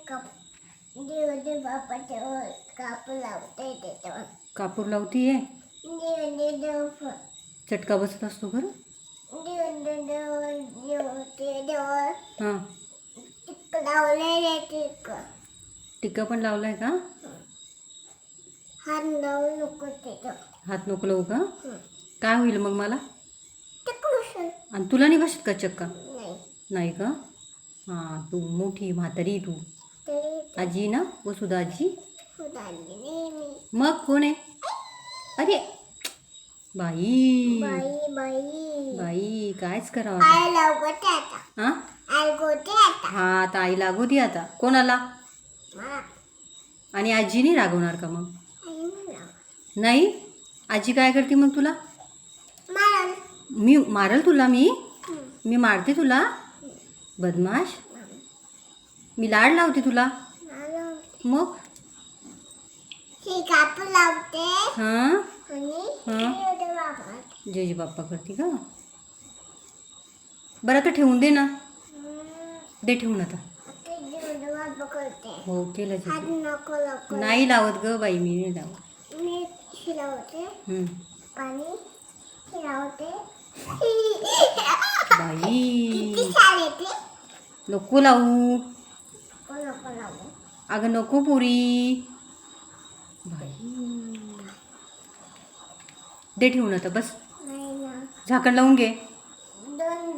दिवस बापाच्या कापूर लावते त्याच्यावर. कापूर लावतीये. देव चटका बसत असतो खरं. हां. टिक्क लावलेले टिक्का पण लावलाय का? हात लावू नको त्याच्यावर. हात नको लावू का? काय होईल मग मला? टिकून आणि तुला नाही बसत का चक्का? नाही. नाही का? हां, तू मोठी म्हातारी तू. तरी आजी ना वसुधा आजी. सुधारली नेहमी. मग कोण आहे? अरे बाई बाई बाई बाई कायच करावं आय लावते आता. हां. आय गोते आता. हा आता आई लागू दे आता. कोणाला? मला आणि आजी नाही रागवणार का मग? आई म्हणा. नाही. आजी काय करते मग तुला? मला मी मारल तुला. मी मारते तुला. बदमाश. मी लाड लावते तुला. मला मग ही कापूर लावते हां आणि हां देव बाबा. जय जय बाप्पा करते का? बरं आता ठेवून दे ना. दे ठेवून आता. देव बाबा करते. हो केलं हात जे. नको नको. नाही लावत ग बाई, मी नाही लावत. मी शिलावते पाणी शिलावते. बाई किती छान येते. नको लावू. नको नको लावू. अगं नको पुरी. बाई दे ठेवून आता बस. नाही ना. झाकण लावून घे. दोन